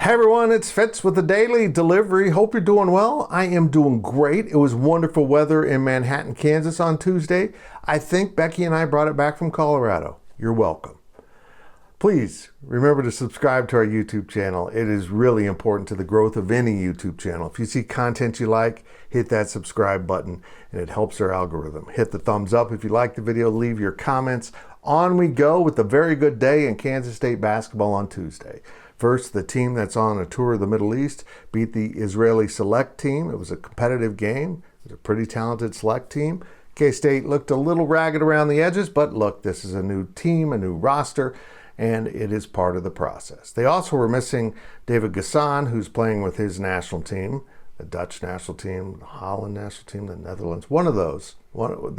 Hey everyone, it's Fitz with the Daily Delivery. Hope you're doing well. I am doing great. It was wonderful weather in Manhattan, Kansas on Tuesday. I think Becky and I brought it back from Colorado. You're welcome. Please remember to subscribe to our YouTube channel. It is really important to the growth of any YouTube channel. If you see content you like, hit that subscribe button and it helps our algorithm. Hit the thumbs up if you like the video. Leave your comments. On we go with a very good day in Kansas State basketball on Tuesday. First, the team that's on a tour of the Middle East beat the Israeli select team. It was a competitive game. It was a pretty talented select team. K-State looked a little ragged around the edges, but look, this is a new team, a new roster, and it is part of the process. They also were missing David Gasson, who's playing with his national team, the Dutch national team, the Holland national team, the Netherlands, one of those.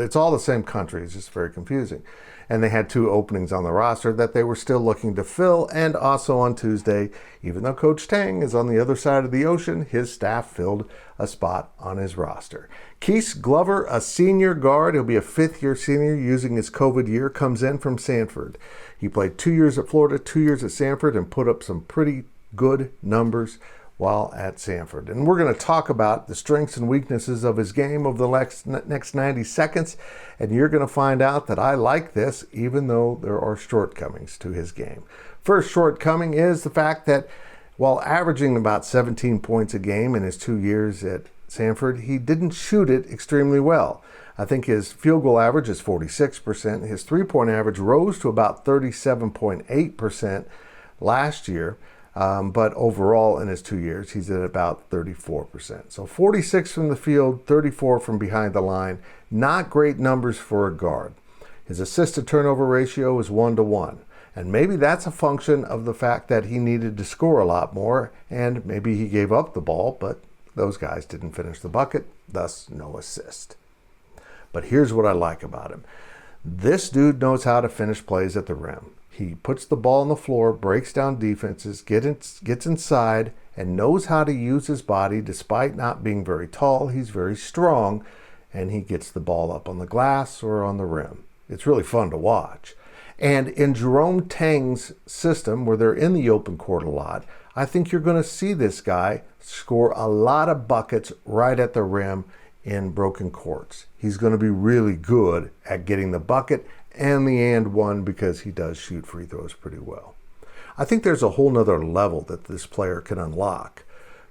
It's all the same country. It's just very confusing. And they had two openings on the roster that they were still looking to fill. And also on Tuesday, even though Coach Tang is on the other side of the ocean, his staff filled a spot on his roster. Keith Glover, a senior guard, he'll be a fifth-year senior using his COVID year, comes in from Sanford. He played 2 years at Florida, 2 years at Sanford, and put up some pretty good numbers while at Sanford. And we're going to talk about the strengths and weaknesses of his game over the next 90 seconds. And you're going to find out that I like this, even though there are shortcomings to his game. First shortcoming is the fact that while averaging about 17 points a game in his 2 years at Sanford, he didn't shoot it extremely well. I think his field goal average is 46%. His three-point average rose to about 37.8% last year. But overall in his 2 years, he's at about 34%. So 46 from the field, 34 from behind the line. Not great numbers for a guard. His assist-to-turnover ratio is 1-to-1. And maybe that's a function of the fact that he needed to score a lot more, and maybe he gave up the ball, but those guys didn't finish the bucket, thus no assist. But here's what I like about him. This dude knows how to finish plays at the rim. He puts the ball on the floor, breaks down defenses, gets inside, and knows how to use his body. Despite not being very tall, he's very strong, and he gets the ball up on the glass or on the rim. It's really fun to watch. And in Jerome Tang's system, where they're in the open court a lot, I think you're going to see this guy score a lot of buckets right at the rim in broken courts. He's going to be really good at getting the bucket and the and one because he does shoot free throws pretty well. I think there's a whole nother level that this player can unlock.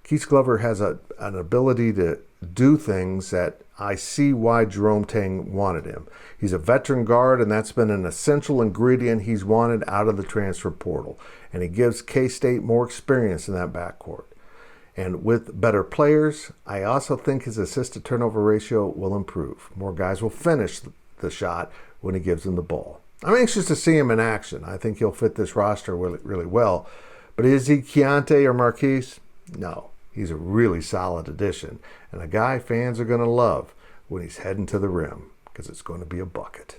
Keith Glover has an ability to do things that I see why Jerome Tang wanted him. He's a veteran guard, and that's been an essential ingredient he's wanted out of the transfer portal. And he gives K-State more experience in that backcourt. And with better players, I also think his assist-to-turnover ratio will improve. More guys will finish the shot when he gives them the ball. I'm anxious to see him in action. I think he'll fit this roster really, really well. But is he Keontae or Marquise? No. He's a really solid addition and a guy fans are going to love when he's heading to the rim because it's going to be a bucket.